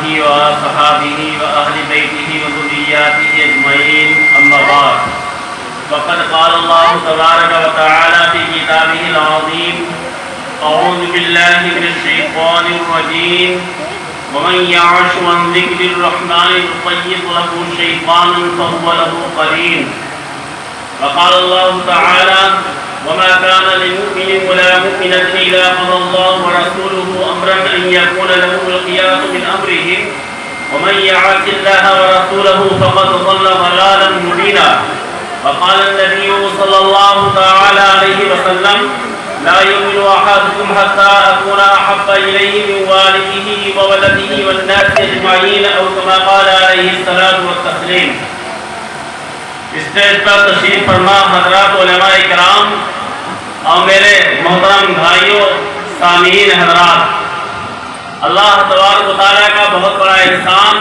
آلہ وصحابہ وأہل بیتہ وذریاتہ اجمعین، اما بعد، فقد قال اللہ تبارک وتعالی فی کتابہ العظیم: اعوذ باللہ من الشیطان الرجیم، ومن یعش عن ذکر الرحمن نقیض له شیطانا فهو له قرین۔ وقال اللہ تعالی: وما كان لمؤمن ولا مؤمنة إذا قضى الله ورسوله أمرا أن يكون لهم الخيار من أمرهم ومن يعص الله ورسوله فقد ضل ضلالا مبينا۔ وقال النبي صلى الله تعالى عليه وسلم: لا يؤمن أحدكم حتى أكون أحب إليه من والده وولده والناس أجمعين، أو كما قال عليه الصلاة والتسليم۔ اسٹیج پر تشریف فرما حضرات علماء کرام اور میرے محترم بھائیوں سامعین حضرات، اللہ تبارک و تعالیٰ کا بہت بڑا احسان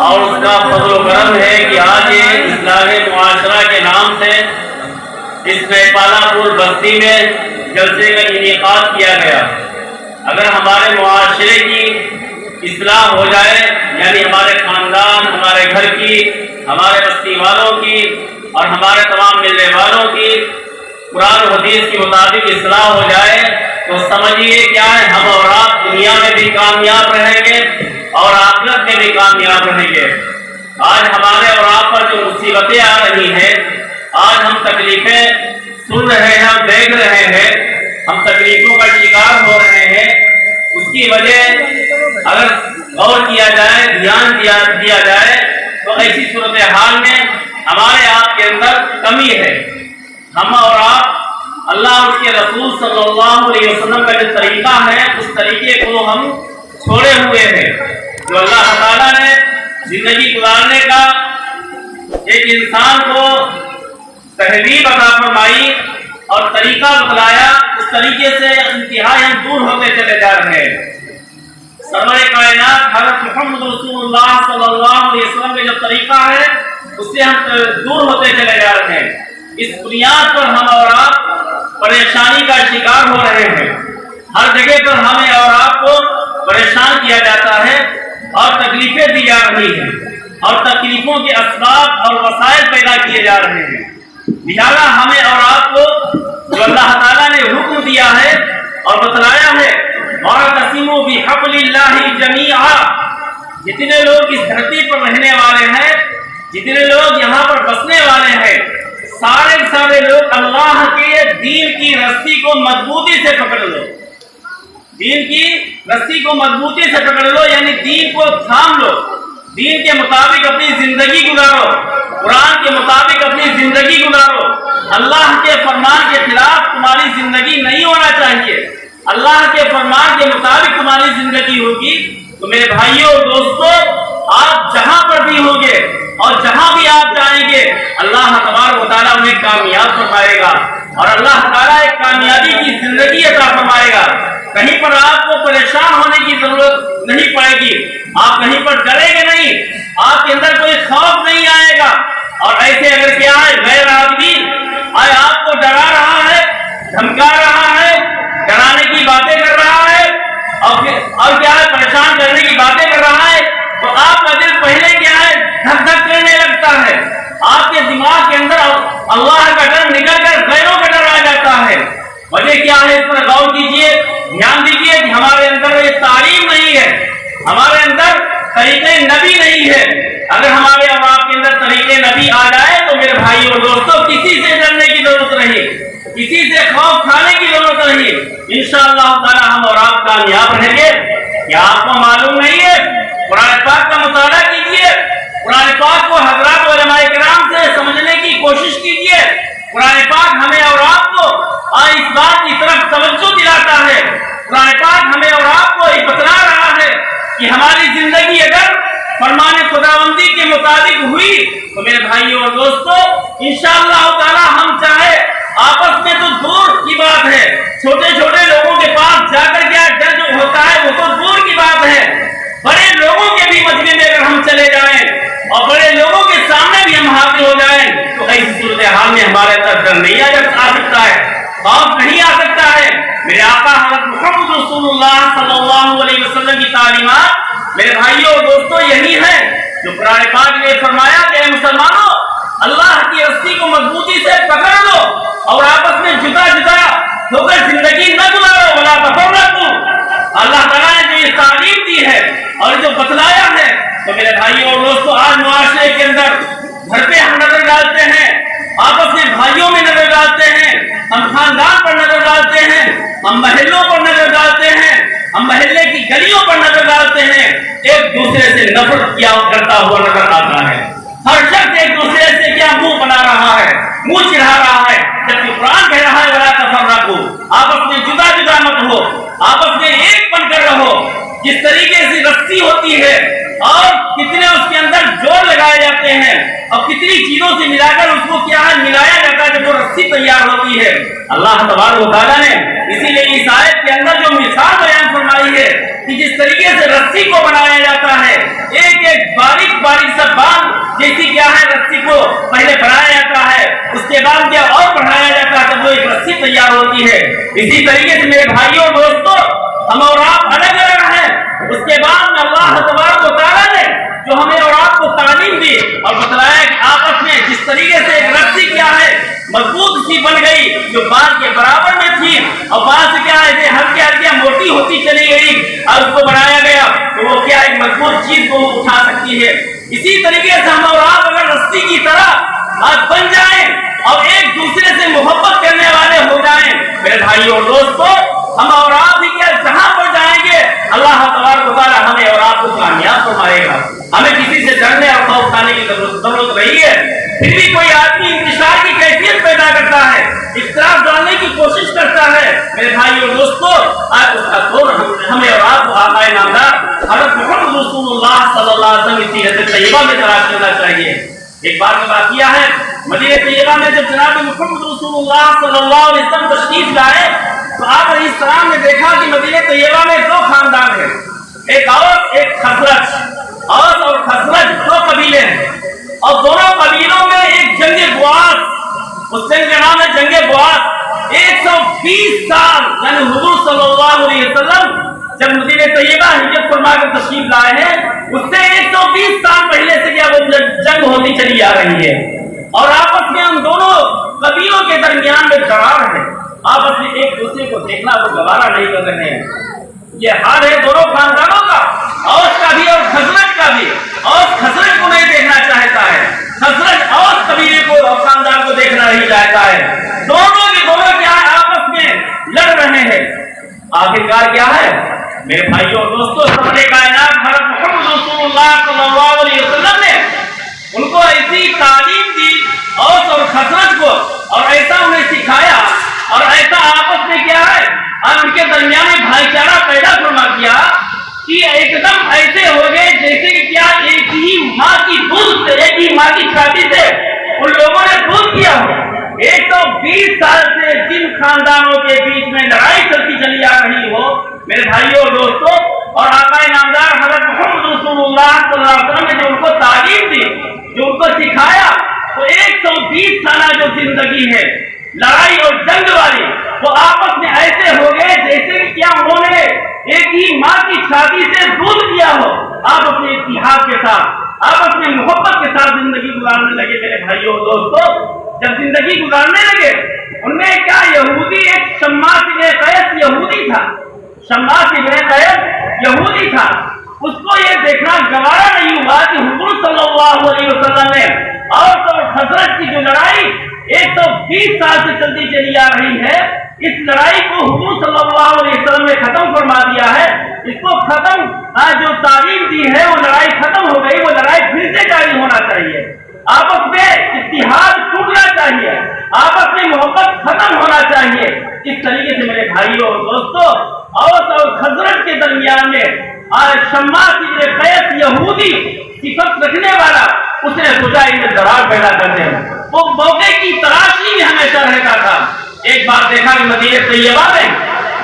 اور اس کا فضل و کرم ہے کہ آج یہ اصلاح معاشرہ کے نام سے اس نیپالا پور بستی میں جلسے کا انعقاد کیا گیا۔ اگر ہمارے معاشرے کی اصلاح ہو جائے، یعنی ہمارے خاندان، ہمارے گھر کی، ہمارے بستی والوں کی اور ہمارے تمام ملنے والوں کی قرآن و حدیث کے مطابق اصلاح ہو جائے تو سمجھیے کیا ہے، ہم اور آپ دنیا میں بھی کامیاب رہیں گے اور آخرت میں بھی کامیاب رہیں گے۔ آج ہمارے اور آپ پر جو مصیبتیں آ رہی ہیں، آج ہم تکلیفیں سن رہے ہیں، ہم دیکھ رہے ہیں، ہم تکلیفوں کا شکار ہو رہے ہیں، اس کی وجہ اگر غور کیا جائے، دھیان دیا جائے تو ایسی صورتحال میں ہمارے آپ کے اندر کمی ہے۔ ہم اور آپ اللہ اور اس کے رسول صلی اللہ علیہ وسلم کا جو طریقہ ہے، اس طریقے کو ہم چھوڑے ہوئے ہیں۔ جو اللہ تعالیٰ نے زندگی گزارنے کا ایک انسان کو تہذیب عطا فرمائی اور طریقہ بتلایا، اس طریقے سے انتہائی ہم دور ہوتے چلے جا رہے ہیں۔ سرور کائنات حضرت محمد رسول اللہ صلی اللہ علیہ وسلم کا جو طریقہ ہے، اس سے ہم دور ہوتے چلے جا رہے ہیں۔ اس بنیاد پر ہم اور آپ پریشانی کا شکار ہو رہے ہیں۔ ہر جگہ پر ہمیں اور آپ کو پریشان کیا جاتا ہے اور تکلیفیں دی جا رہی ہیں اور تکلیفوں کے اسباب اور وسائل پیدا کیے جا رہے ہیں۔ لہذا ہمیں اور آپ کو جو اللہ تعالیٰ نے حکم دیا ہے اور بتلایا ہے، وَاعْتَصِمُوا بِحَبْلِ اللَّهِ جَمِيعًا، جتنے لوگ اس دھرتی پر رہنے والے ہیں، جتنے لوگ یہاں پر بسنے والے ہیں، سارے لوگ اللہ کے دین کی رسی کو مضبوطی سے پکڑ لو۔ دین کی رسی کو مضبوطی سے پکڑ لو، یعنی دین کو تھام لو، دین کے مطابق اپنی زندگی گزارو، قرآن کے مطابق اپنی زندگی گزارو۔ اللہ کے فرمان کے خلاف تمہاری زندگی نہیں ہونا چاہیے۔ اللہ کے فرمان کے مطابق تمہاری زندگی ہوگی تو میرے بھائیوں اور دوستوں، آپ جہاں پر بھی ہوگے اور جہاں بھی آپ جائیں گے، اللہ تبارک و تعالیٰ انہیں کامیاب فرمائے گا اور اللہ تعالیٰ ایک کامیابی کی زندگی عطا فرمائے گا۔ کہیں پر آپ کو پریشان ہونے کی ضرورت نہیں پڑے گی، آپ کہیں پر ڈریں گے نہیں، آپ کے اندر کوئی خوف نہیں آئے گا۔ اور ایسے اگر کیا ہے، غیر آدمی آئے آپ کو ڈرا رہا ہے، دھمکا رہا ہے، ڈرانے کی باتیں کر رہا ہے اور کیا ہے، پریشان کرنے کی باتیں کر رہا ہے، تو آپ کا دل پہلے کیا ہے، دھک دھک کرنے لگتا ہے۔ آپ کے دماغ کے اندر اللہ کا ڈر نکل کر غیروں کا ڈر آ جاتا ہے۔ وجہ کیا ہے، اس پر غور کیجئے، دھیان دیجئے کہ ہمارے اندر یہ تعلیم نہیں ہے، ہمارے اندر طریقے نبی نہیں ہے۔ اگر ہمارے اور آپ کے اندر طریقے نبی آ جائے تو میرے بھائی اور دوستوں، کسی سے ڈرنے کی ضرورت نہیں، کسی سے خوف کھانے کی ضرورت نہیں۔ انشاءاللہ تعالی ہم اور آپ کامیاب رہیں گے۔ کیا آپ کو معلوم نہیں ہے؟ قرآن پاک کا مطالعہ کیجئے، قرآن پاک کو حضرات علماء کرام سے سمجھنے کی کوشش کیجئے۔ قرآن پاک ہمیں اور آپ کو اس بات کی طرف توجہ دلاتا ہے۔ قرآن پاک ہمیں اور آپ کو یہ بتلا رہا ہے کہ ہماری زندگی اگر فرمان خداوندی کے مطابق ہوئی تو میرے بھائیوں اور دوستوں، انشاءاللہ تعالی ہم چاہے آپس میں تو دور کی بات ہے، چھوٹے چھوٹے لوگوں کے پاس جا کر کیا ڈر جو ہوتا ہے وہ تو دور کی بات ہے، بڑے لوگوں کے بھی مجمع میں اگر ہم چلے جائیں اور بڑے لوگوں کے سامنے بھی ہم حاضر ہو جائیں تو ایسی صورتحال میں ہمارے اندر ڈر نہیں آ سکتا ہے، خوف نہیں آ سکتا ہے۔ میرے آقا حضرت محمد رسول اللہ صلی اللہ علیہ وسلم کی تعلیمات میرے بھائیوں اور دوستوں یہی ہے جو قرآن پاک نے فرمایا کہ اے مسلمانوں اللہ کی رسی کو مضبوطی سے پکڑ لو اور آپس میں جدا جدا ہو کر زندگی نہ گزارو ولا تفرقوا۔ اللہ تعالیٰ نے جو یہ تعلیم دی ہے اور جو بتلایا ہے، تو میرے بھائیوں اور دوستوں آج معاشرے کے اندر گھر پہ ہم نظر ڈالتے ہیں، آپس میں بھائیوں میں نظر ڈالتے ہیں، ہم خاندان پر نظر ڈالتے ہیں، ہم محلوں پر نظر ڈالتے ہیں، ہم محلے کی گلیوں پر نظر ڈالتے ہیں، ایک دوسرے سے نفرت کیا کرتا ہوا نظر آتا ہے۔ ہر شخص ایک دوسرے سے کیا منہ بنا رہا ہے، منہ چڑھا رہا ہے، جبکہ قرآن کہہ رہا ہے ولا تفرقوا، آپس میں جدا جدا مت ہو، آپس میں ایک بن کر رہو۔ جس طریقے سے رسی ہوتی ہے اور کتنے اس کے اندر جوڑ لگائے جاتے ہیں اور کتنی چیزوں سے ملا کر اس کو کیا ہے ملایا جاتا ہے جب وہ رسی تیار ہوتی ہے، اللہ تبارک و تعالیٰ نے اسی لیے اس آیت کے اندر جو مثال بیان فرمائی ہے کہ جس طریقے سے رسی کو بنایا جاتا ہے، ایک ایک باریک باریک سا باندھ جیسی کیا ہے رسی کو پہلے بنایا جاتا ہے، اس کے بعد کیا اور بڑھایا جاتا ہے جب وہ ایک رسی تیار ہوتی ہے۔ اسی طریقے سے میرے بھائیوں دوستوں ہم اور آپ الگ الگ ہیں، اس کے بعد میں اللہ تبارک و تعالیٰ نے جو ہمیں اور آپ کو تعلیم دی اور بتلایا کہ آپس میں جس طریقے سے ایک رسی کیا ہے مضبوط سی بن گئی جو بال کے برابر میں تھی اور بال سے کیا ہے ہلکی ہلکی موٹی ہوتی چلی گئی اور اس کو بنایا گیا تو وہ کیا ایک مضبوط چیز کو اٹھا سکتی ہے۔ اسی طریقے سے ہم اور آپ اگر رسی کی طرح آج بن جائیں اور ایک دوسرے سے محبت کرنے والے ہو جائیں، میرے بھائیوں اور دوستوں ہم اور آپ ہی کیا جہاں پر جائیں گے اللہ تبارک و تعالیٰ ہمیں اور آپ کو کامیاب فرمائے گا۔ ہمیں کسی سے ڈرنے اور خوف کھانے کی ضرورت نہیں ہے۔ پھر بھی کوئی آدمی انتشار کی کیفیت پیدا کرتا ہے، اختلاف ڈالنے کی کوشش کرتا ہے، میرے بھائی اور دوستوں آج اس کا دور ہمیں اور آپ کو آقا نامدار حضرت محمد رسول اللہ صلی اللہ علیہ وسلم کی سیرت طیبہ میں تلاش کرنا چاہیے۔ ایک بار کا واقعہ ہے، مدینہ طیبہ میں جب جناب محمد رسول اللہ صلی اللہ علیہ وسلم تشریف لائے تو آپ علیہ السلام نے دیکھا کہ مدینہ طیبہ میں دو خاندان ہیں، ایک اوس ایک خزرج، اوس اور خزرج دو قبیلے ہیں اور دونوں قبیلوں میں ایک جنگ بواس، اس جنگ کا نام ہے جنگ بواس۔ 120 سال یعنی حضور صلی اللہ علیہ وسلم جب مدینہ طیبہ ہجرت فرما کر تشریف لائے ہیں اس سے 120 سال پہلے سے کیا وہ جنگ ہوتی چلی آ رہی ہے اور آپس میں ان دونوں قبیلوں کے درمیان میں دراڑ ہے، آپس میں ایک دوسرے کو دیکھنا وہ گوارا نہیں کر رہے ہیں۔ یہ حال ہے دونوں خاندانوں کا، اوس کا بھی اور خزرج کا بھی۔ اوس خزرج کو نہیں دیکھنا چاہتا ہے، خزرج اوس قبیلے کو اور خاندان کو دیکھنا نہیں چاہتا ہے، دونوں کے دونوں کیا ہے آپس میں لڑ رہے ہیں۔ آخرکار کیا ہے میرے بھائیوں اور دوستوں سرور کائنات حضرت محمد رسول اللہ صلی اللہ علیہ وسلم نے ان کو ایسی تعلیم دی اوس اور خزرج کو اور ایسا انہیں سکھایا اور ایسا آپس میں کیا ہے اور ان کے درمیان میں بھائی چارہ پیدا فرما کیا کہ ایک دم ایسے ہو گئے جیسے کہ کیا ایک ہی ماں کی دودھ سے، ایک ہی ماں کی چھاتی سے ان لوگوں نے دودھ کیا ہو۔ 120 سال سے جن خاندانوں کے بیچ میں لڑائی چلتی چلی آ رہی ہو میرے بھائیوں اور دوستوں اور آقا نامدار حضرت محمد رسول اللہ صلی اللہ علیہ وسلم نے جو ان کو تعلیم دی، جو ان کو سکھایا، تو 120 سالہ جو زندگی ہے لڑائی اور جنگ والی وہ آپس میں ایسے ہو گئے جیسے کہ کیا انہوں نے ایک ہی ماں کی چھاتی سے دودھ کیا ہو، آپس میں اتحاد کے ساتھ آپس میں محبت کے ساتھ زندگی گزارنے لگے۔ میرے بھائیوں اور دوستوں جب زندگی گزارنے لگے ان میں کیا یہودی ایک شماس ابن قیس یہودی تھا، شماس ابن قیس یہودی تھا، اس کو یہ دیکھنا گوارا نہیں ہوا کہ حضور صلی اللہ علیہ وسلم نے اوس اور خزرج کی جو لڑائی 120 سال سے چلتی چلی آ رہی ہے اس لڑائی کو حضور صلی اللہ علیہ وسلم نے ختم فرما دیا ہے، اس کو ختم جو تعلیم دی ہے وہ لڑائی ختم ہو گئی، وہ لڑائی پھر سے جاری ہونا چاہیے، آپس میں اتحاد ٹوٹنا چاہیے، آپس میں محبت ختم ہونا چاہیے۔ اس طریقے سے میرے بھائیوں اور دوستوں اوس اور خزرج کے درمیان میں شماس ابن قیس یہودی صفت رکھنے والا اس نے سوچا ان دراڑ پیدا کرتے ہیں، وہ موقع کی تلاشی میں ہمیشہ رہتا تھا۔ ایک بار دیکھا کہ مدینہ طیبہ میں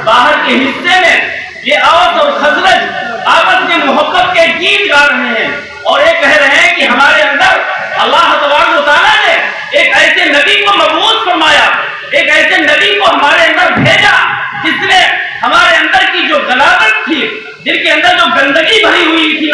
باہر کے حصے میں یہ اوس اور خزرج آپس میں محبت کے گیت گا رہے ہیں اور یہ کہہ رہے ہیں کہ ہمارے اندر اللہ تبارک و تعالیٰ نے ایک ایسے نبی کو مبعوث فرمایا، ایک ایسے نبی کو ہمارے اندر بھیجا جس نے ہمارے اندر کی جو غلاظت تھی، جن کے اندر جو گندگی بھری ہوئی تھی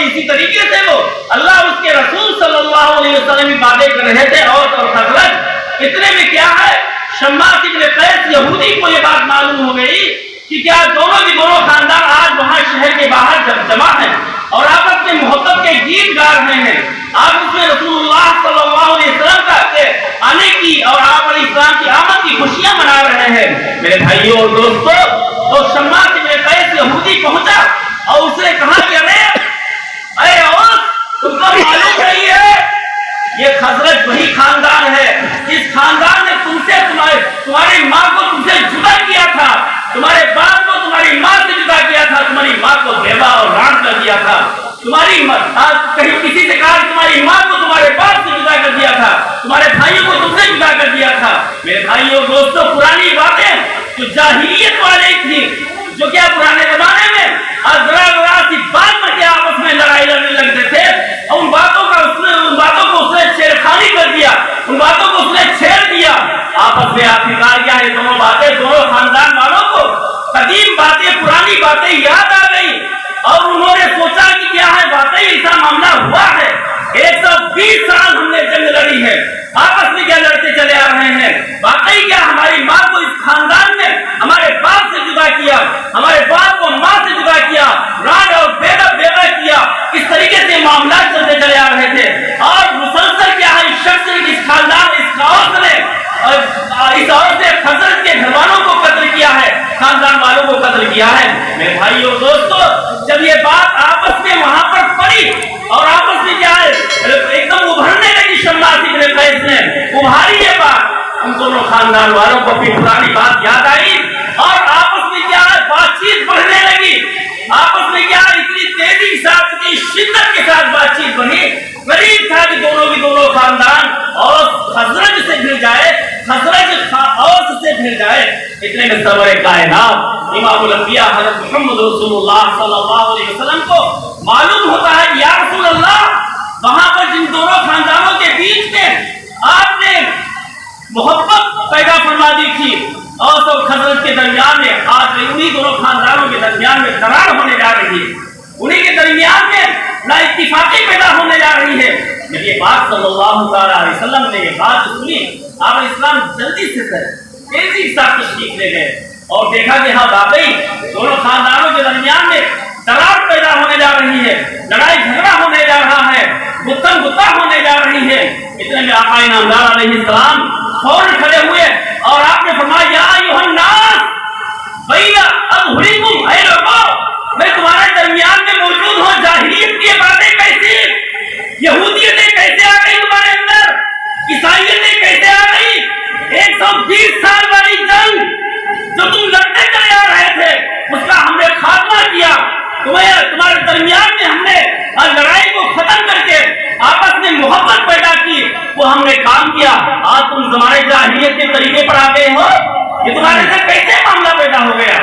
اسی طریقے سے وہ اللہ اس کے رسول صلی اللہ علیہ وسلم کی باتیں کر رہے تھے اور خزرج۔ اتنے میں کیا ہے، شماس ابن قیس یہودی کو یہ بات معلوم ہو گئی کہ کیا دونوں کی دونوں خاندان آج وہاں شہر کے باہر جمع ہیں اور آپس میں محبت کے گیت گا رہے ہیں۔ آپ اس میں رسول اللہ صلی اللہ علیہ وسلم کا آنے کی اور آپ علیہ السلام کی آمد کی خوشیاں منا رہے ہیں۔ میرے بھائیوں اور دوستو، تو شماس ابن قیس یہودی پہنچا اور اس نے کہا کہ اے عورت، تم کو معلوم نہیں ہے یہ خزرج وہی خاندان ہے، اس خاندان نے تمہاری ماں کو تم سے جدا کیا تھا، تمہارے باپ کو تمہاری ماں سے جدا کیا تھا، تمہاری ماں کو بیوہ اور ران کر دیا تھا، کہیں کسی سے کہا تمہاری ماں کو تمہارے باپ سے جدا کر دیا تھا، تمہارے بھائیوں کو تم سے جدا کر دیا تھا۔ میرے بھائیوں دوستوں، پرانی باتیں جو جاہلیت والے تھی، جو کیا پرانے زمانے میں سی بات پر کیا آپس میں لڑائی لڑنے لگتے تھے، اور ان باتوں کو اس نے چھیڑخانی کر دیا، ان باتوں کو اس نے چھیڑ دیا آپس میں۔ آخرکار کیا ہے، دونوں باتیں دونوں خاندان والوں کو قدیم باتیں، پرانی باتیں یاد آ گئی اور انہوں نے سوچا کہ کیا ہے، واقعی ایسا معاملہ ہوا ہے، 120 سال ہم نے جنگ لڑی ہے، آپس میں کیا لڑتے چلے آ رہے ہیں، واقعی کیا ہماری ماں کو اس خاندان نے ہمارے باپ سے جدا کیا، ہمارے باپ کو ماں سے جدا کیا، ران اور بیگا کیا، اس طریقے سے معاملات چلتے چلے آ رہے تھے۔ اور مسلسل کیا ہے، اس شخص نے، اس خاندان، اس عورت نے خزرج کے گھر والوں کو قتل کیا ہے، خاندان والوں کو قتل کیا ہے۔ میرے بھائیوں دوستو، جب یہ بات آپس میں وہاں پر پڑی اور آپس میں کیا ہے ایک دم ابھرنے لگی، شماس ابن قیس نے ابھاری یہ بات، ان دونوں خاندان والوں کو بھی پرانی بات یاد آئی اور آپس میں کیا ہے بات چیت بڑھنے لگی، آپس میں کیا ہے اتنی تیزی کے ساتھ، اتنی شدت کے ساتھ بات چیت بڑھی، قریب تھا کہ دونوں کی دونوں خاندان اور خزرج سے بھڑ جائے، خزرج اوس سے بھڑ جائے۔ اتنے میں سرور کائنات امام الانبیاء حضرت محمد رسول اللہ صلی اللہ علیہ وسلم کو معلوم ہوتا ہے کہ یا رسول اللہ، وہاں پر جن دونوں خاندانوں کے بیچ میں آپ نے محبت پیدا فرما دی تھی، اوس اور خزرج کے درمیان میں آج انہی دونوں خاندانوں کے درمیان میں درار ہونے جا رہی ہے، انہی کے درمیان میں نا اتفاقی پیدا ہونے جا رہی ہے۔ جب یہ بات صلی اللہ علیہ وسلم نے یہ بات سنی، آپ اسلام جلدی سے تیزی کے ساتھ تشریف لے گئے اور دیکھا کہ ہاں واقعی دونوں خاندانوں کے درمیان میں درار پیدا ہونے جا رہی ہے، لڑائی جھگڑا ہونے جا رہا ہے، گتم گتا ہونے جا رہی ہے۔ اتنے میں آقا انعامدار علیہ السلام فوراً کھڑے ہوئے اور آپ نے فرمایا یا ایھا الناس بین اظہرکم، اے لوگوں میں تمہارے درمیان میں موجود ہوں، جاہلیت کی باتیں کیسی، یہودیتیں کیسے آ گئی تمہارے اندر، عیسائیتیں کیسے آ گئی، 120 سال والی جنگ جو تم لڑتے چلے آ رہے تھے اس کا ہم نے خاتمہ کیا، تمہارے درمیان میں ہم نے لڑائی کو ختم کر کے آپس میں محبت پیدا کی، وہ ہم نے کام کیا، آج تم زمانے جاہلیت کے طریقے پر آ گئے ہو، یہ تمہارے سے کیسے معاملہ پیدا ہو گیا۔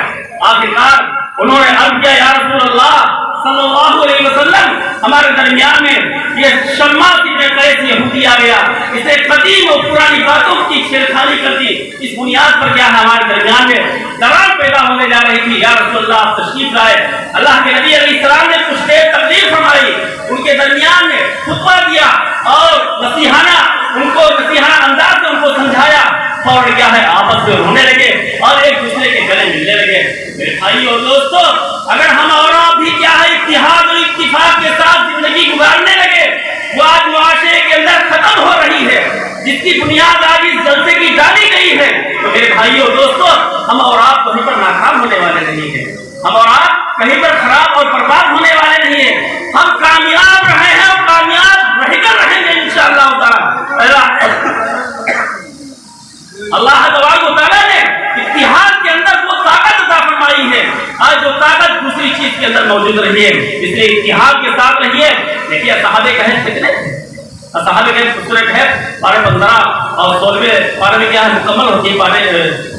آخرکار انہوں نے عرض کیا یا رسول اللہ صلی اللہ علیہ وسلم، ہمارے درمیان میں یہ شماس ابن قیس یہودی آ گیا، اسے قدیم اور پرانی باتوں کی چھیڑخانی کر دی، اس بنیاد پر کیا ہے ہمارے درمیان میں درار پیدا ہونے جا رہی تھی۔ یا رسول اللہ آپ تشریف لائے، اللہ کے نبی علیہ السلام نے کچھ دیر تقریر فرمائی، ان کے درمیان میں خطبہ دیا اور نصیحانہ انداز سے ان کو سمجھایا، اور کیا ہے آپس میں رونے لگے اور ایک دوسرے کے گلے ملنے لگے۔ میرے بھائی اور دوستو، اگر ہم اور آپ بھی کیا ہے اتحاد اور اتفاق کے ساتھ زندگی گزارنے لگے، وہ آج معاشرے کے اندر ختم ہو رہی ہے، جس کی بنیاد آج اس جلسے کی ڈالی گئی ہے، تو میرے بھائی اور دوستو ہم اور آپ کہیں پر ناکام ہونے والے نہیں ہیں، ہم اور آپ کہیں پر خراب اور برباد ہونے والے نہیں ہیں، ہم کامیاب رہے ہیں اور کامیاب رہ کر رہیں گے انشاءاللہ تعالی۔ اللہ تبارک و تعالیٰ نے اتحاد کے اندر وہ طاقت عطا فرمائی ہے، آج جو طاقت دوسری چیز کے اندر موجود رہی ہے، اس لیے اتحاد کے ساتھ رہیے۔ دیکھیے صحابہ کہف کتنے، صحابہ کہف سورہ کہف 15 اور 16 پارے میں کیا ہے مکمل ہوتی ہے،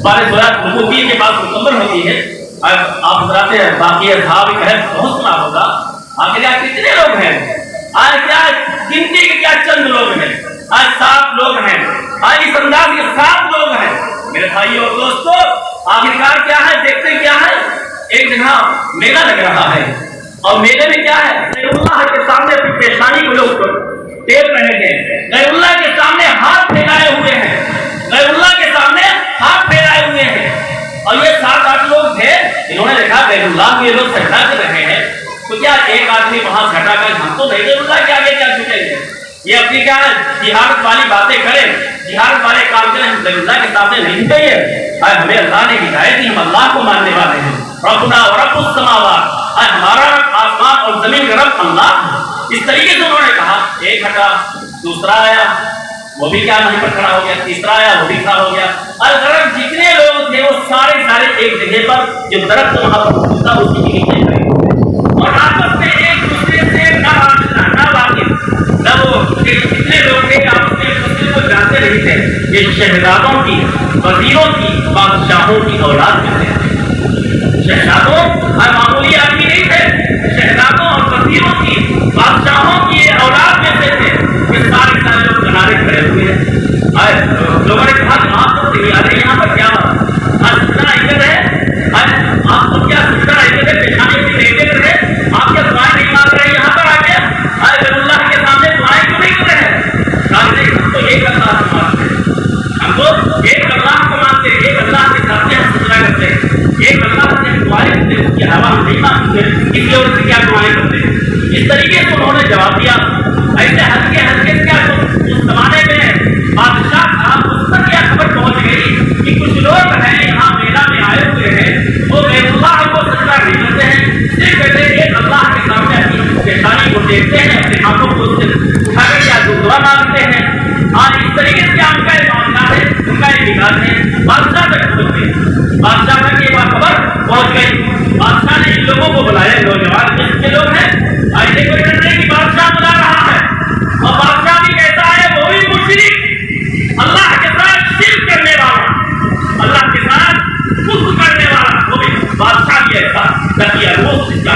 پارے سورات نبوی کے بعد مکمل ہوتی ہے۔ آپ حضرات باقی اصحاب کہف بہت سنا ہوگا، آخر کیا کتنے لوگ ہیں، آج کیا گنتی کے کیا چند لوگ ہیں، آج 7 لوگ ہیں، آج اس انداز کے 7 لوگ ہیں۔ میرے بھائی اور دوستو آخرکار کیا ہے، دیکھتے کیا ہے، ایک جگہ میلہ لگ رہا ہے، اور میلے میں کیا ہے؟ غیر اللہ کے سامنے اپنی پیشانی کو لوگ ٹیپ رہے ہیں، غیر اللہ کے سامنے ہاتھ پھیلائے ہوئے ہیں، غیر اللہ کے سامنے ہاتھ پھیلائے ہوئے ہیں۔ اور یہ 7-8 لوگ تھے، انہوں نے دیکھا غیر اللہ کو یہ لوگ سجدہ کر رہے ہیں، تو کیا ایک آدمی وہاں گھٹا کر ہم تو غیر اللہ کے آگے کیا جھکیں گے؟ یہ اپنی کیا جہاد والی باتیں کریں، جہاد والے کام کریں، ہم غیر اللہ کے سامنے نہیں جھکیں۔ ہمیں اللہ نے ہدایت دی، ہم اللہ کو ماننے والے ہیں۔ ربنا ورب السماوات، ہمارا رب آسمان اور زمین کا رب اللہ ہے۔ اس طریقے سے انہوں نے کہا، ایک ہٹا، دوسرا آیا، وہ بھی کیا نہیں پر کھڑا ہو گیا، تیسرا آیا، وہ بھی کھڑا ہو گیا۔ الغرض جتنے لوگ تھے وہ سارے ایک جگہ پر جو درخت وہاں پر تھا اس کے نیچے کھڑے اور آپس میں ایک دوسرے سے نہ واقف، نہ وہ جتنے لوگ تھے آپس میں ایک دوسرے کو جانتے نہیں تھے۔ یہ شہزادوں کی، وزیروں کی، بادشاہوں کی اولاد میں تھے۔ شہزادوں ہر معمولی آدمی نہیں تھے، شہزادوں اور وزیروں کی، بادشاہوں کی اولاد میں سے تھے۔ یہ سارے لوگ کنارے کھڑے ہوئے ہیں۔ لوگوں نے کہا کہ آپ کو یہاں پر کیا سجدہ عزت ہے؟ آپ کو کیا سجدہ عزت ہے؟ پیشانی کی عزت ہے؟ آپ کیا دعائیں نہیں مانگ رہے یہاں پر آ کے؟ اللہ کے سامنے دعائیں کیوں نہیں کر رہے؟ ہم تو ایک اللہ کو مانتے ہیں، ہم تو ایک اللہ کو مانتے ہیں، ایک اللہ کے سامنے ہم سجدہ کرتے ہیں، ایک اللہ سے دعائیں کرتے ہیں، اس کے علاوہ ہم نہیں مانگتے، اس کی وجہ سے کیا دعائیں کرتے ہیں؟ اس طریقے سے انہوں نے جواب دیا۔ ایسے ہلکے کیا اس زمانے میں بادشاہ تھا، اس پر کیا خبر پہنچ گئی کہ کچھ لوگ ہیں یہاں میلہ میں آئے ہوئے ہیں، وہ غیر اللہ کو سجدہ نہیں کرتے ہیں، صرف کہتے ہیں ایک اللہ کے سامنے اپنی پیشانی کو دیکھتے ہیں، اپنے ہاتھوں کو اٹھا کر کیا دعا مانگتے ہیں۔ آج اس طریقے سے کیا ان کا ایک معاملہ ہے، ان کا ایک مزاج ہے۔ بادشاہ تک پہنچ گئی، بادشاہ تک یہ بات خبر پہنچ گئی۔ بادشاہ نے ان لوگوں کو بلایا، نوجوان کے لوگ ہیں، ایسے کوئی ڈر نہیں کہ بادشاہ بلا رہا ہے، اور بادشاہ بھی کیسا ہے؟ وہ بھی مشرک، اللہ کے ساتھ شرک کرنے والا، اللہ کے ساتھ کفر کرنے والا، وہ بھی بادشاہ بھی ایسا دقیانوس جس کا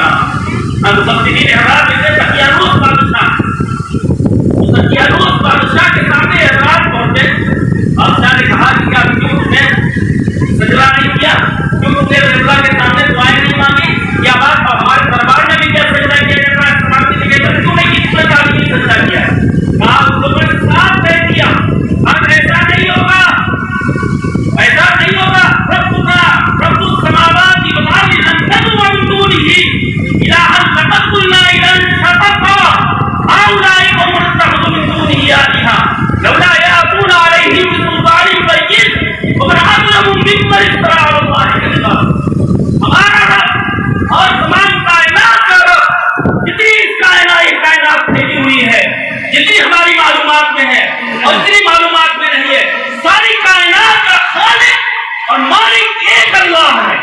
نام مفسرین حضرات کہتے ہیں دقیانوس بادشاہ۔ دقیانوس بادشاہ کے سامنے حضرات پہنچے، بادشاہ نے کہا کہ کیا کیوں تم نے سجدہ نہیں کیا؟ کیوں تم نے اللہ کے سامنے دعائیں نہیں مانگی؟ یا بات ہمارے دربار میں بھی کیا سجدہ کیا جاتا ہے؟ سماج کی جگہ پر کیوں نہیں سجدہ کیا ہے؟ کہا اس لوگوں نے ساتھ دے دیا، اب ایسا نہیں ہوگا، ایسا نہیں ہوگا۔ رب السماوات والارض لن تدعوا من دونه إلها لقد قلنا إذا شططا هؤلاء هم اتخذوا من دونه آلهة لولا يأتون عليهم بسلطان بين ومن أظلم ممن افترى على الله كذبا۔ ہمارا رب اور تمام کائنات کا رب، جتنی اس کائنات پھیلی ہوئی ہے، جتنی ہماری معلومات میں ہے اور جتنی معلومات میں نہیں ہے، ساری کائنات کا خالق اور مالک ایک اللہ ہے۔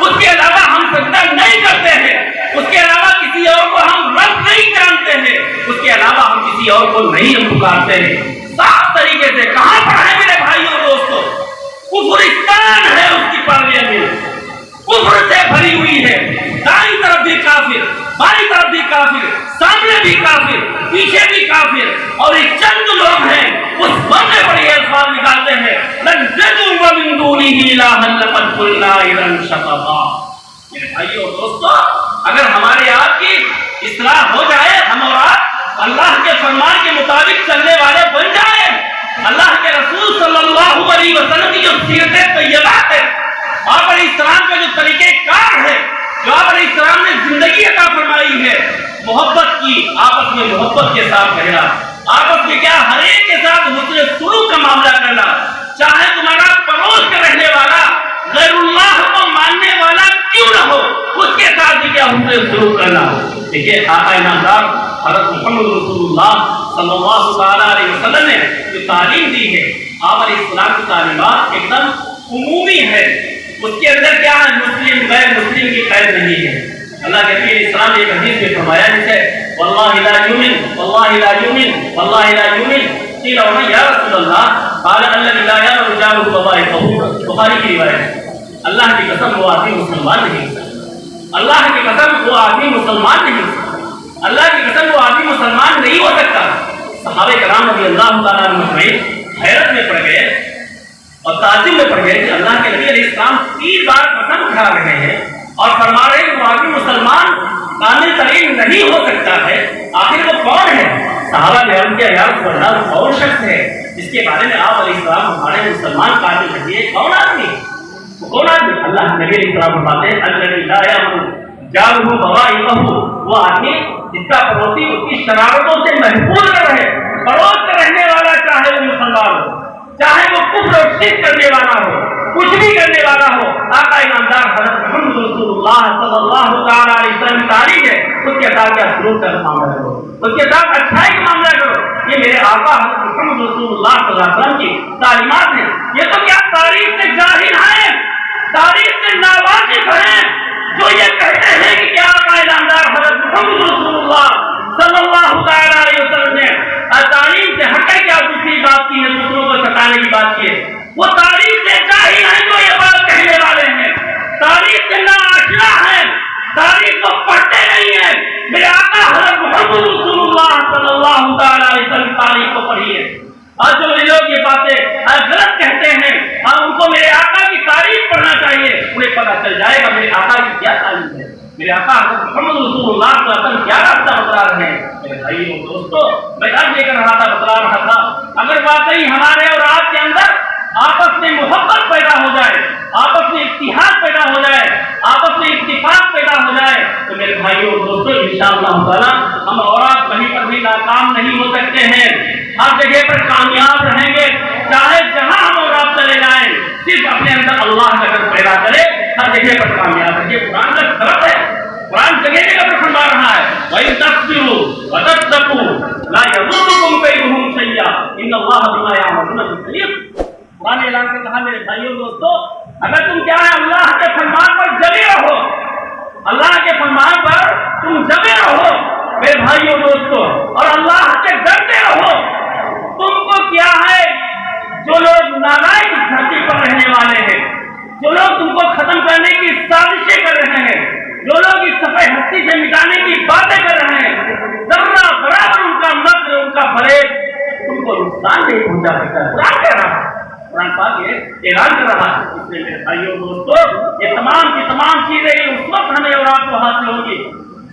اس کے علاوہ ہم سجدہ نہیں کرتے ہیں، اس کے علاوہ کسی اور کو ہم رب نہیں جانتے ہیں، اس کے علاوہ ہم کسی اور کو نہیں ہم پکارتے ہیں۔ صاف طریقے سے کہاں پر ہے میرے بھائی اور دوستوں؟ کفرستان ہے اس کی پالیاں میں، کفر سے بھری ہوئی ہے، دائیں طرف بھی کافر، بائیں طرف بھی کافر، سامنے بھی کافر، پیچھے بھی کافر، اور ایک چند لوگ ہیں اس بڑے بڑے الفاظ نکالتے ہیں لن تدعوا من دونه إلها لقد قلنا إذا شططا۔ میرے بھائیو اور دوستو، اگر ہمارے آپ کی اصلاح ہو جائے، ہم اور آپ اللہ کے فرمان کے مطابق چلنے والے بن جائیں، اللہ کے رسول صلی اللہ علیہ وسلم کی جو سیرت طیبات ہے، آپ علیہ السلام کا جو طریقہ کار ہے، جو آپ علیہ السلام نے زندگی عطا فرمائی ہے، محبت کی، آپس میں محبت کے ساتھ رہنا، آپس میں کیا ہر ایک کے ساتھ حسن سلوک کا معاملہ کرنا، چاہے تمہارا پڑوس کا رہنے والا غیر اللہ کو ماننے والا کیوں نہ ہو، اس کے ساتھ بھی کیا حسن سلوک کرنا ہو۔ دیکھیے آقا نامدار حضرت محمد رسول اللہ صلی اللہ تعالیٰ علیہ وسلم نے جو تعلیم دی ہے، آپ علیہ السلام کی تعلیمات ایک دم عمومی ہے، اس کے اندر کیا ہے؟ مسلم غیر مسلم کی قید نہیں ہے۔ اللہ کے نبی علیہ السلام نے ایک حدیث میں فرمایا جسے واللہ لا یؤمن واللہ لا یؤمن واللہ لا یؤمن، قیل ومن یا رسول اللہ، قال الذی لا یرى رجاله بوائقه، بخاری کی روایت ہے۔ اللہ کی قسم وہ آدمی مسلمان نہیں ہے، اللہ کی قسم وہ آدمی مسلمان نہیں ہے، اللہ کی قسم وہ آدمی مسلمان نہیں ہو سکتا۔ صحابہ کرام رضی اللہ تعالیٰ عنہ مجمعین حیرت میں پڑ گئے اور تعجب میں پڑ گئے کہ اللہ کے نبی علیہ السلام 3 بار قسم کھا رہے ہیں اور فرما رہے ہیں کہ وہ آدمی مسلمان کامل ترین نہیں ہو سکتا ہے، آخر وہ کون ہے؟ صحابہ نے عرض کیا یا رسول اللہ کون شخص ہے جس کے بارے میں آپ علیہ السلام ہمارے مسلمان قابل رہیے؟ کون آدمی؟ وہ کون آدمی؟ اللہ نبی علیہ السلام فرماتے ہیں الذی لا یأمن جارہ بوائقہ، وہ آدمی جس کا پڑوسی اس کی شرارتوں سے محفوظ رہے۔ پڑوس کا رہنے والا چاہے وہ مسلمان ہو، چاہے وہ کفر اور شرک کرنے والا ہو، کچھ بھی کرنے والا ہو، آقا انعامدار حضرت محمد رسول اللہ صلی اللہ تعالی علیہ وسلم کی تعلیم ہے اس کے ساتھ کیا سلوک کا معاملہ کرو، اس کے ساتھ اچھائی کا معاملہ کرو۔ یہ میرے آقا حضرت محمد رسول اللہ صلی اللہ علیہ وسلم کی تعلیمات ہیں۔ یہ تو کیا تاریخ سے جاہل ہیں، تاریخ سے ناواقف ہیں، جو یہ کہتے ہیں کہ کیا آقا انعامدار حضرت محمد رسول اللہ صلی اللہ تعالی علیہ وسلم نے تعلیم سے ہٹ کر کیا دوسری بات کی ہے، دوسروں کو ستانے کی بات کی ہے۔ وہ تاریخ سے جاہل ہیں جو یہ بات کہنے والے ہیں، تاریخ سے ناآشنا ہیں، تاریخ کو پڑھتے نہیں ہیں۔ میرے آقا حضرت محمد رسول اللہ صلی اللہ تعالی علیہ وسلم تاریخ کو پڑھیے۔ آج جو لوگ یہ باتیں غلط کہتے ہیں، ان کو میرے آقا کی تاریخ پڑھنا چاہیے، انہیں پتہ چل جائے گا میرے آقا کی کیا تعلیم ہے، میرے آقا حضرت محمد رسول اللہ صلی اللہ علیہ وسلم کیا راستہ بتلا رہے ہیں۔ میرے بھائیوں دوستو، میں لے کر رہا تھا، بتلا رہا تھا، اگر واقعی ہمارے اور آپ کے اندر آپس میں محبت پیدا ہو جائے، آپس میں اتحاد پیدا ہو جائے، آپس میں اتفاق پیدا ہو جائے، تو میرے بھائیوں اور دوستو انشاءاللہ تعالی ہم اور آپ کہیں پر بھی ناکام نہیں ہو سکتے ہیں، ہر جگہ پر کامیاب رہیں گے۔ چاہے جہاں ہم اور آپ چلے جائیں، صرف اپنے اندر اللہ کا ڈر پیدا کرے، ہر جگہ پر کامیاب رہیں گے۔ قرآن کا طرف ہے، قرآن جگہ جگہ پر فرما رہا ہے وَإِن تَصْبِرُوا وَتَتَّقُوا لَا يَضُرُّكُمْ كَيْدُهُمْ شَيْئًا إِنَّ اللَّهَ بِمَا يَعْمَلُونَ بَصِيرٌ۔ قرآن اعلان کر کہا میرے بھائیوں دوستو، اگر تم کیا ہے اللہ کے فرمان پر جمے رہو، اللہ کے فرمان پر تم جمے رہو میرے بھائیوں دوستو، اور اللہ سے ڈرتے رہو، تم کو کیا ہے جو لوگ نالائق اس دھرتی پر رہنے والے ہیں، جو لوگ تم کو ختم کرنے کی سازشیں کر رہے ہیں، جو لوگ اس صفحہ ہستی سے مٹانے کی باتیں کر رہے ہیں، ذرہ برابر ان کا مکر، ان کا فریب تم کو نقصان نہیں پہنچا سکتا۔ قرآن کہہ رہا ہے، قرآن پاک یہ اعلان کر رہا ہے۔ اس لیے میرے بھائیوں دوستو، یہ تمام کی تمام چیزیں اس وقت ہمیں اور آپ کو حاصل ہوگی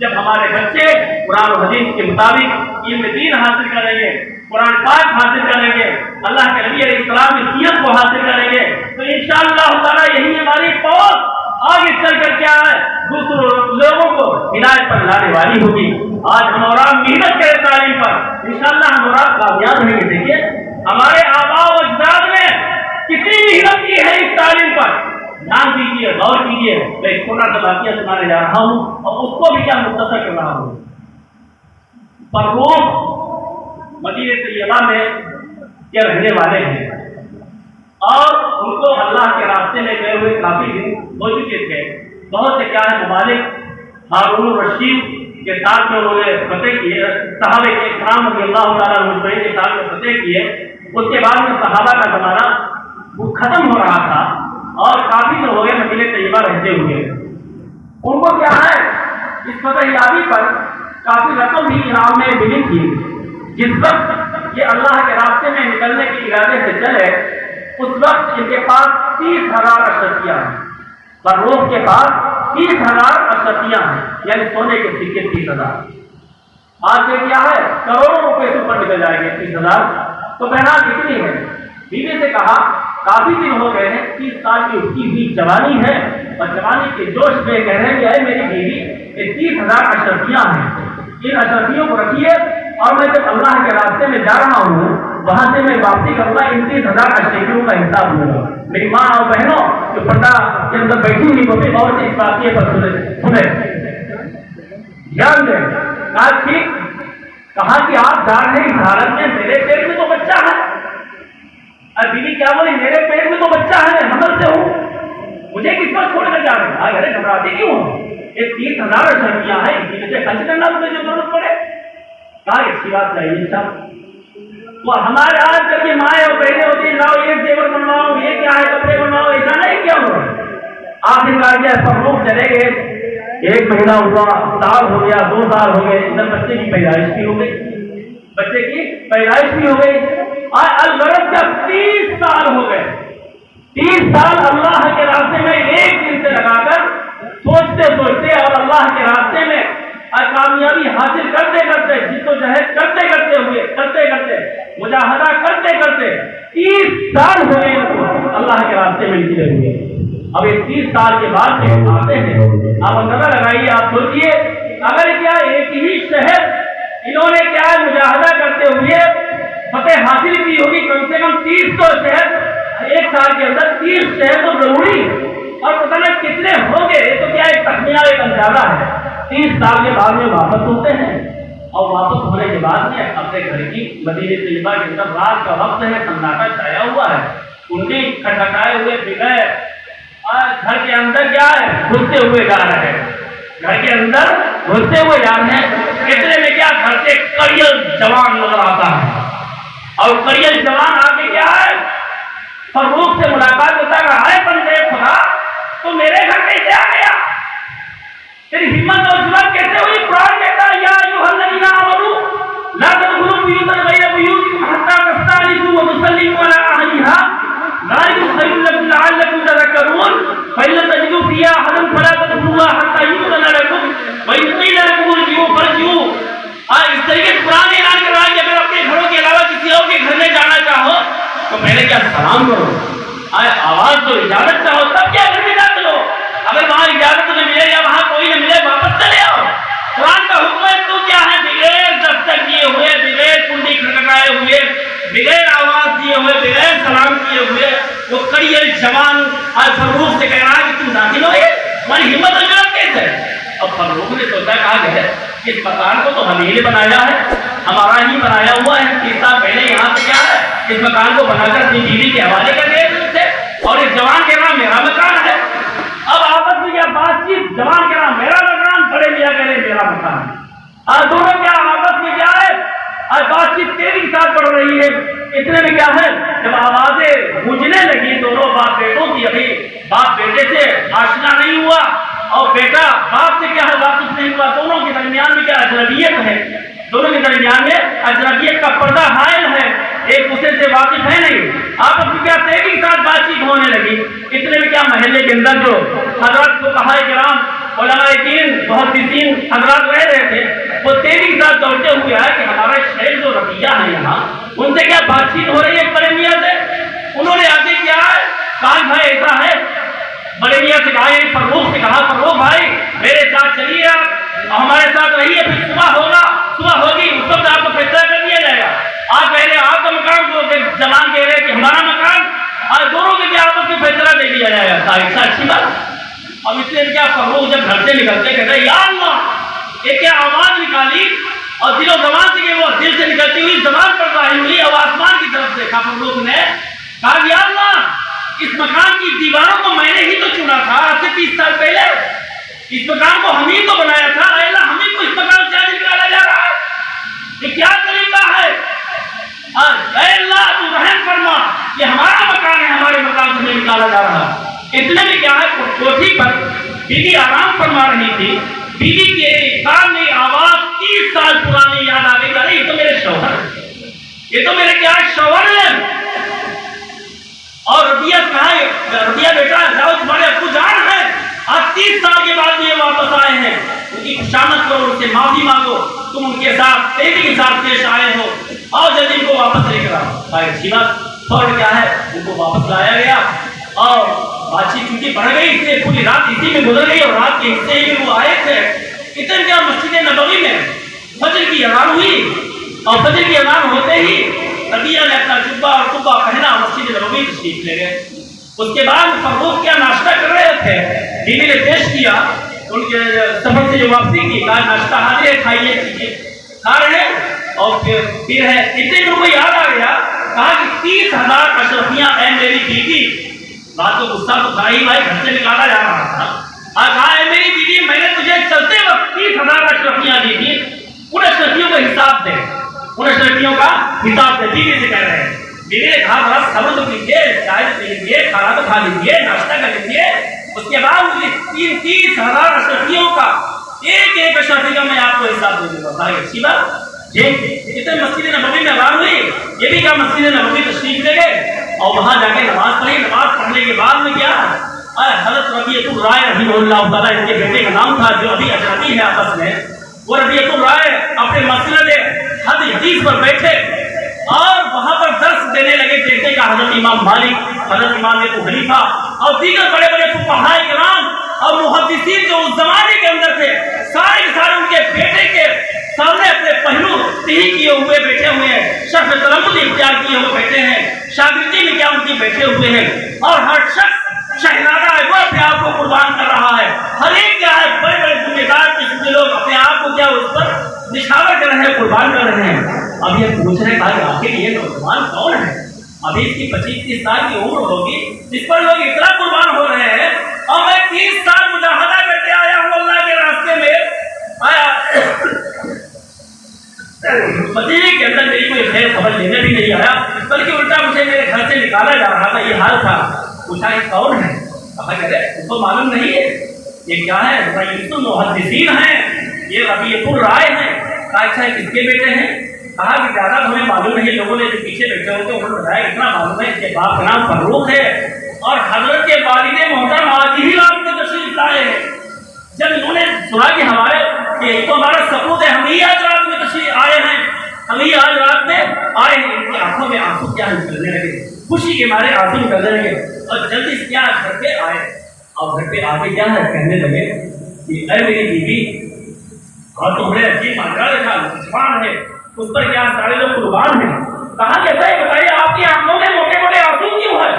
جب ہمارے بچے قرآن و حدیث کے مطابق علم دین حاصل کریں گے، قرآن پاک حاصل کریں گے، اللہ کے نبی علیہ السلام کی سیرت کو حاصل کریں گے، تو انشاءاللہ تعالیٰ یہی ہماری فوج آگے چل کر کیا ہے دوسروں لوگوں کو ہدایت پر لانے والی ہوگی۔ آج ہم اور آپ محنت کریں تعلیم پر، انشاءاللہ ہم اور آپ کامیاب رہیں گے۔ دیکھیے ہمارے آباء و اجداد نے کتنی محنت کی ہے اس تعلیم پر، دھیان دیجیے، غور کیجیے۔ میں ایک چھوٹا سا واقعہ سنانے جا رہا ہوں اور اس کو بھی کیا مختصر کر رہا ہوں۔ فروخ مدینہ طیبہ میں کے رہنے والے ہیں اور ان کو اللہ کے راستے میں گئے ہوئے کافی دن ہو چکے تھے۔ بہت سے کیا ہے ممالک ہارون الرشید کے ساتھ میں انہوں نے فتح کیے، صحابہ کرام رضی اللہ تعالیٰ عنہ کے ساتھ میں فتح کیے۔ اس کے بعد میں صحابہ کا زمانہ وہ ختم ہو رہا تھا اور کافی دن ہو گئے مدینہ طیبہ رہتے ہوئے۔ ان کو کیا ہے اس فتح یابی پر کافی رقم بھی انعام میں ملی تھی۔ جس وقت یہ اللہ کے راستے میں نکلنے کے ارادے سے چلے، اس وقت ان کے پاس 30,000 اشرفیاں ہیں۔ فروخ کے پاس 30,000 اشرفیاں ہیں، یعنی سونے کے سکے 30,000۔ آج سے کیا ہے کروڑوں روپے سے اوپر نکل جائیں گے 30,000۔ تو بہرحال کتنی ہے؟ بیوی سے کہا کافی دن ہو گئے ہیں، 30 سال کی اس کی بھی جوانی ہے اور جوانی کے جوش میں کہہ رہے ہیں کہ اے میری بیوی یہ 30,000 اشرفیاں ہیں، ان اشرفیوں کو رکھیے اور میں جب اللہ کے راستے میں جا رہا ہوں وہاں سے میں واپسی کروں گا، ان 30,000 اشرفیوں کا حساب لوں گا۔ میری ماں اور بہنوں جو پردہ کے اندر بیٹھی ہوئی وہ بھی غور سے اس واقعے پر سنے دھیان دیں۔ آج ٹھیک کہا کہ آپ جا رہے ہیں اس حالت میں، میرے پیٹ میں تو بچہ ہے۔ اور بیوی کیا بولی میرے پیٹ میں تو بچہ ہے، میں حمل سے ہوں، مجھے کس پر چھوڑ کر جا رہے ہیں؟ ارے گھبراتے کیوں ہوں؟ یہ 30,000 اشرفیاں ہیں، اسی میں سے خرچ کرنا مجھے جو ضرورت پڑے۔ کہا اچھی بات نہیں صاحب، وہ ہمارے آج تک یہ مائیں اور بہنیں ہوتی ہیں لاؤ یہ زیور بنواؤ، یہ کیا ہے کپڑے بنواؤ، ایسا نہیں کیا ہوا۔ آخر کار کیا فروخت چلے گئے، 1 مہینہ ہوا، سال ہو گیا، 2 سال ہو گئے، ادھر بچے کی پیدائش بھی ہو گئی، بچے کی پیدائش بھی ہو گئی۔ الغرض کا 30 سال ہو گئے، 30 سال اللہ کے راستے میں ایک دن سے لگا کر سوچتے سوچتے اور اللہ کے راستے میں کامیابی حاصل کرتے کرتے، جدوجہد کرتے کرتے مجاہدہ کرتے 30 سال ہو گئے اللہ کے راستے میں نکلے ہوئے۔ اب یہ 30 سال کے بعد آتے ہیں، آپ اندازہ لگائیے، آپ سوچیے اگر کیا ایک ہی شہر انہوں نے کیا مجاہدہ کرتے ہوئے فتح حاصل کی ہوگی، کم سے کم 30 تو شہر ایک سال کے اندر 30 شہر تو ضروری، اور پتہ نہیں کتنے ہوں گے، تو کیا ایک تخمینہ ایک اندازہ ہے۔ 30 سال کے بعد میں واپس ہوتے ہیں، اور واپس ہونے کے بعد میں اپنے گھر کی مدینہ طیبہ کی طرف، رات کا وقت ہے، سناٹا چھایا ہوا ہے، کنڈی کھٹکھٹائے ہوئے بغیر گھر کے اندر کیا ہے گھستے ہوئے جا رہے ہیں، گھر کے اندر گھستے ہوئے جا رہے ہیں، اتنے میں کیا گھر سے کڑیل جوان نظر آتا ہے، اور کڑیل جوان آگے کیا ہے فروخ سے ملاقات ہوتا ہے، ہائے بندے خدا تو میرے گھر کیسے آ گیا، تیری ہمت اور جرأت کیسے ہوئی؟ قرآن کہتا ہے یا ایھا الذین آمنوا لا تدخلوا بیوتا غیر بیوتکم حتی تستأنسوا وتسلموا علی اہلھا ذلکم خیر لکم لعلکم تذکرون فإن لم تجدوا فیہا احدا فلا تدخلوها حتی یؤذن لکم وإن قیل لکم ارجعوا فارجعوا۔ اس طریقے سے قرآن اعلان کر رہا ہے کہ اگر اپنے گھروں کے علاوہ کسی اور کے گھر میں جانا چاہو تو پہلے کیا سلام کرو، آواز تو اجازت چاہو تب کیا گھر میں داخل ہو، اگر وہاں اجازت نہ ملے یا وہاں کوئی نہ ملے واپس چلے آؤ۔ قرآن کا حکم ہے تو کیا ہے بغیر دستک کیے ہوئے، بغیر کنڈی کھٹکھٹائے ہوئے، بغیر آواز دیے ہوئے، بغیر سلام کیے ہوئے وہ کڑیل جوان فروخ سے کہہ رہا ہے کہ تم داخل ہوئے، تمہاری ہمت اور جرأت کیسے ہے؟ اب فروخ نے سوچا کہا گیا اس مکان کو تو ہم ہی نے بنایا ہے، ہمارا ہی بنایا ہوا ہے، 30 سال پہلے یہاں سے کیا ہے اس مکان کو بنا کر اپنی بیوی کے حوالے کر گئے تھے، اور اس جوان کے نام میرا مکان ہے۔ اب آپس میں کیا بات چیت، جوان کہہ رہا میرا مکان، بڑے میاں کہہ رہے میرا مکان، اور دونوں کیا آپس میں کیا ہے اور بات چیت تیزی کے ساتھ بڑھ رہی ہے۔ اتنے میں کیا ہے جب آوازیں گونجنے لگی دونوں باپ بیٹوں کی، ابھی باپ بیٹے سے آشنا نہیں ہوا اور بیٹا باپ سے کیا ہے واپس نہیں ہوا، دونوں کے درمیان میں کیا اجنبیت ہے، دونوں کے درمیان میں اجنبیت کا پردہ حائل ہے، ایک دوسرے سے واقف ہے نہیں، آپس میں کیا تیزی کے ساتھ بات چیت ہونے لگی۔ اتنے میں کیا محلے کے اندر جو حضرات کو فقہاء کرام علماء دین محدثین حضرات رہ رہے تھے وہ تیزی کے ساتھ دوڑتے ہوئے آئے کہ ہمارا شیخ جو رفیہ ہے یہاں ان سے کیا بات چیت ہو رہی ہے بڑے میاں سے، انہوں نے آگے کیا ہے کہا بھائی ایسا ہے، بڑے میاں سے کہا یہ فروخ سے کہا فروخ بھائی میرے ساتھ چلیے آپ ہمارے ساتھ رہیے، پھر صبح ہوگی اس وقت آپ کو فیصلہ کر دیا جائے گا، آج پہلے آپ کا مکان جو جوان کہہ رہے کہ ہمارا مکان، آج دونوں کے کیا آپس میں فیصلہ دے دیا جائے گا، اچھی بات۔ اب اس لیے کیا فروخ جب گھر سے نکلتے کہتے یا اللہ، یہ کیا آواز نکالی اور دل و زبان سے وہ دل سے نکلتی ہوئی زبان پر ظاہر ہوئی اور آسمان کی طرف سے فروخ نے کہا یا اللہ اس مکان کی دیواروں کو میں نے ہی تو چنا تھا آج سے 30 سال پہلے، اس مکان کو ہم ہی تو بنایا تھا، اے اللہ ہم ہی کو اس مکان سے آج نکالا جا رہا ہے، یہ کیا طریقہ ہے؟ اے اللہ تو رحم فرما، یہ ہمارا مکان ہے، ہمارے مکان سے نکالا جا رہا ہے۔ اتنے میں کیا ہے کوٹھی پر بیوی آرام فرما رہی تھی، بیوی کے کان میں آواز 30 سال پرانی یاد آ گئی، ارے یہ تو میرے شوہر، یہ تو میرے کیا شوہر ہے، اور ربیہ کہا ربیہ بیٹا جاؤ تمہارے ابو جان ہے، آج 30 سال کے بعد یہ واپس آئے ہیں، ان کی خوشامد کرو، ان سے معافی مانگو، تم ان کے ساتھ تیزی کے ساتھ پیش آئے ہو، اور جلدی ان کو واپس لے کر آؤ۔ اچھی بات، فوراً کیا ہے ان کو واپس لایا گیا، اور بات چیت چونکہ بڑھ گئی اس لیے پوری رات اسی میں گزر گئی، اور رات کے حصے میں وہ آئے تھے، اتنے کیا مسجد نبوی میں فجر کی اذان ہوئی، اور فجر کی اذان ہوتے ہی ربیہ نے اپنا جبہ اور قبہ پہنا مسجد نبوی تشریف لے گئے۔ اس کے بعد فروخ کیا ناشتہ کر رہے تھے، بیوی نے پیش کیا ان کے سفر سے جو واپسی کی، کہا ناشتہ حاضر ہے کھائیے پیجیے، کھا رہے ہیں اور پھر ہے، اتنے میں کو یاد آ گیا، کہا کہ 30,000 اشرفیاں اے میری بیوی، بات کو غصہ تو تھا ہی بھائی، گھر سے نکالا جا رہا تھا، کہا اے میری بیوی میں نے تجھے چلتے وقت 30,000 اشرفیاں دی تھی، ان اشرفیوں کا حساب دے، ان اشرفیوں کا حساب دے، بیوی سے کہہ رہے ہیں۔ بیوی نے کہا بڑا صبر تو کیجیے، چائے پی لیجیے، کھانا تو کھا لیجیے، ناشتہ کر لیجیے، اس کے بعد 30,000 اشرفیوں کا ایک ایک اشرفی کا میں آپ کو حساب دے دوں گا۔ اچھی بات، اتنے مسجد نبوی میں اذان ہوئی، یہ بھی کیا مسجد نبوی تشریف لے گئے اور وہاں جا کے نماز پڑھی، نماز پڑھنے کے بعد میں کیا حضرت ربیعۃ الرائے رحمہ اللہ تعالیٰ ان کے بیٹے کا نام تھا جو ابھی اجنبی ہے آپس میں، وہ ربیعۃ الرائے اپنے مسند حد حدیث پر بیٹھے اور وہاں پر درس دینے لگے بیٹے کا حضرت امام مالک، حضرت امام ابو حنیفہ اور دیگر بڑے بڑے فقہاء کرام اور محدثین جو اس زمانے کے اندر تھے، سارے ان کے بیٹے کے سامنے اپنے پہلو تہی کیے ہوئے بیٹھے ہوئے ہیں، شرف تلمذ اختیار کیے ہوئے بیٹھے ہیں، شاگردی میں کیا ان کی بیٹھے ہوئے ہیں، اور ہر شخص شہنادہ ہے وہ اپنے آپ کو قربان کر رہا ہے، ہر ایک کیا ہے بڑے بڑے ذمہ دار قسم کے لوگ اپنے آپ کو کیا اس پر نشاور کر رہے ہیں، قربان کر رہے ہیں۔ اب یہ پوچھ رہے ہیں بھائی آخر یہ نوجوان کون ہے؟ ابھی اس کی 25-30 سال کی عمر ہوگی، اس پر لوگ اتنا قربان ہو رہے ہیں، اور میں 30 سال مجاہدہ کر کے آیا ہوں اللہ کے راستے میں، آیا مدینے کے اندر میری کوئی خیر خبر لینے بھی نہیں آیا، بلکہ الٹا مجھے میرے گھر سے نکالا جا رہا تھا، یہ حال تھا۔ پوچھا یہ کون ہے؟ کہا کہتے ان کو معلوم نہیں ہے یہ کیا ہے؟ رئیس المحدثین ہیں، یہ ربیعۃ الرائے ہیں۔ کہا اچھا کس کے بیٹے ہیں؟ کہا کہ زیادہ ہمیں معلوم نہیں، لوگوں نے جو پیچھے بیٹھے ہوتے انہوں نے بتایا اتنا معلوم ہے اس کے باپ کا نام فروخ ہے، اور حضرت کے والد محترم آج ہی رات میں تشریف لائے ہیں۔ جب انہوں نے سنا کہ ہمارے یہ تو ہمارا ثبوت ہے، ہم ہی آج رات میں تشریف آئے ہیں، ہم ہی آج رات میں آئے ہیں، ان کی آنکھوں میں آنسو کیا نکلنے لگے، خوشی کے مارے آنسو نکلنے لگے، اور جلدی سے کیا گھر پہ آئے، اور گھر پہ آ کے کیا ہے کہنے لگے کہ اے میری بیوی، اور تمہیں عجیب مانگا دیکھا نوجوان ہے، اس پر کیا سارے لوگ قربان ہیں۔ کہا کہتا ہے بتائیے آپ کی آنکھوں میں موٹے موٹے آنسو کیوں ہے؟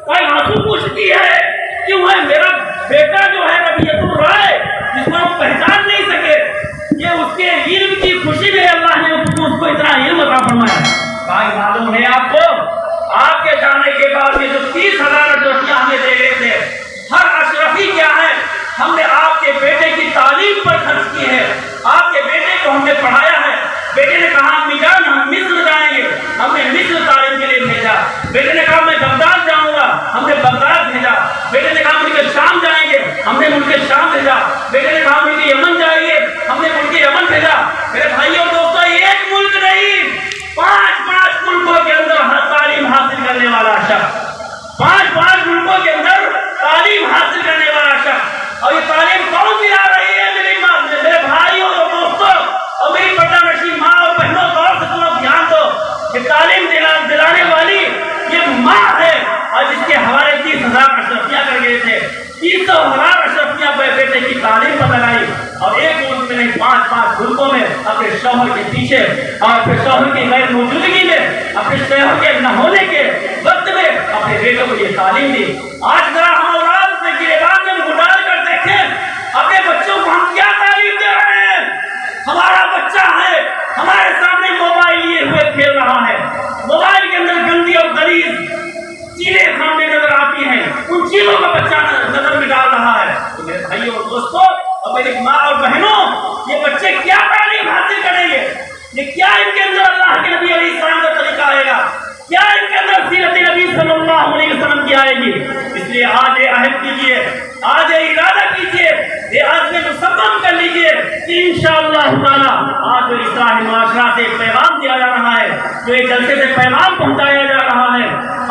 کہا آنسو پوچھتی ہے کیوں ہے؟ میرا بیٹا جو ہے ربیعۃ الرائے جس کو ہم پہچان نہیں سکے، یہ اس کے علم کی خوشی میں اللہ نے اس کو اتنا علم عطا فرمایا۔ کہا معلوم ہے آپ کو، آپ کے جانے کے بعد یہ جو 30,000 اشرفیاں ہمیں دے گئے تھے، ہر اشرفی کیا ہے ہم نے آپ کے بیٹے کی تعلیم پر خرچ کی ہے، آپ کے بیٹے کو ہم نے پڑھایا ہے۔ بیٹے نے کہا امی جان ہم مصر جائیں گے، ہم نے مصر تعلیم کے لیے بھیجا۔ بیٹے نے کہا میں بغداد جاؤں گا، ہم نے بغداد بھیجا۔ بیٹے نے کہا ملک شام جائیں گے، ہم نے ملک شام بھیجا۔ بیٹے نے کہا ملک یمن جائیں گے، ہم نے ملک یمن بھیجا۔ میرے بھائیوں دوستوں ایک ملک نہیں، 5 ملکوں کے اندر ہر تعلیم حاصل کرنے والا شخص، 5 ملکوں کے اندر تعلیم حاصل کرنے والا شخص، اور یہ تعلیم کون دلا رہی ہے؟ میری ماں، میرے بھائیوں اور دوستوں اور میری پردہ نشین ماں اور بہنوں، غور سے سنو، دھیان دو کہ تعلیم دلانے والی یہ ماں ہے، اور جس کے حوالے 30,000 اشرفیاں کر گئے تھے، 300,000 اشرفیاں بیٹے کی تعلیم پر لگائی، اور ایک ملک میں نہیں 5 ملکوں میں اپنے شوہر کے پیچھے اور اپنے شوہر کی غیر موجودگی میں، اپنے شوہر کے نہ ہونے کے وقت میں اپنے بیٹوں کو یہ تعلیم دی۔ آج ذرا ہم اولاد سے گریبان میں گھٹال کر دیکھیں اپنے بچوں کو ہم کیا تعلیم دے رہے ہیں۔ ہمارا بچہ ہے ہمارے سامنے موبائل لیے ہوئے کھیل رہا ہے، موبائل کے اندر گندی اور غلیظ چیزیں سامنے نظر آتی ہیں، ان چیزوں کا بچہ نظر میں ڈال رہا ہے۔ تو میرے بھائیوں اور دوستوں اور میری ماں اور بہنوں، یہ بچے کیا تعلیم حاصل کریں گے؟ یہ کیا ان کے اندر اللہ کے نبی علیہ السلام کا طریقہ آئے گا؟ کیا ان کے اندر سیرت نبی صلی اللہ علیہ وسلم کی آئے گی؟ اس لیے آج یہ عہد کیجیے، آج یہ ارادہ کیجیے، یہ آج میں مسلم کر لیجیے کہ انشاءاللہ تعالی آج جو اصلاح معاشرہ سے پیغام دیا جا رہا ہے، جو ایک جلسے سے پیغام پہنچایا جا رہا ہے،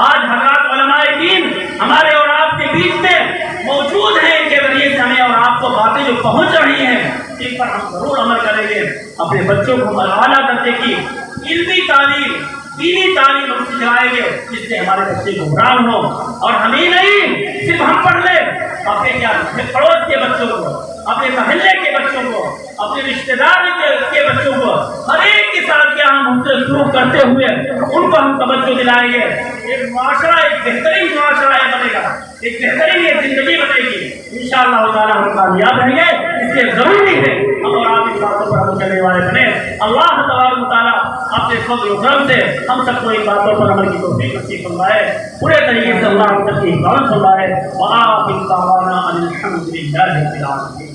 آج حضرات علماء دین ہمارے اور آپ کے بیچ میں موجود ہیں، ان کے ذریعے سے ہمیں اور آپ کو باتیں جو پہنچ رہی ہیں ان پر ہم ضرور عمل کریں گے۔ اپنے بچوں کو اعلیٰ درجے کی علمی تعلیم، دینی تعلیم ہم سکھلائیں گے جس سے ہمارے بچے گمراہ ہوں، اور ہم ہی نہیں صرف ہم پڑھ لیں، اپنے کیا پڑوس کے بچوں کو، اپنے محلے کے بچوں کو، اپنے رشتے دار کے بچوں کو، ہر ایک کے ساتھ کیا ہم ان سے سلوک کرتے ہوئے ان کو ہم توجہ دلائیں گے۔ ایک معاشرہ ایک بہترین معاشرہ بنے گا، ایک بہترین یہ زندگی بنے گی، انشاءاللہ تعالیٰ ہم کامیاب رہیں گے۔ اس لیے ضروری ہے ہم اور آپ ان باتوں پر عمل کرنے والے بنے۔ اللہ تبارک و تعالیٰ اپنے فضل و کرم سے ہم سب کو ان باتوں پر عمل کی توفیق نصیب فرمائے، پورے طریقے سے اللہ ہم سب کی حفاظت فرمائے۔ وآخر دعوانا ان الحمد للہ رب العالمین۔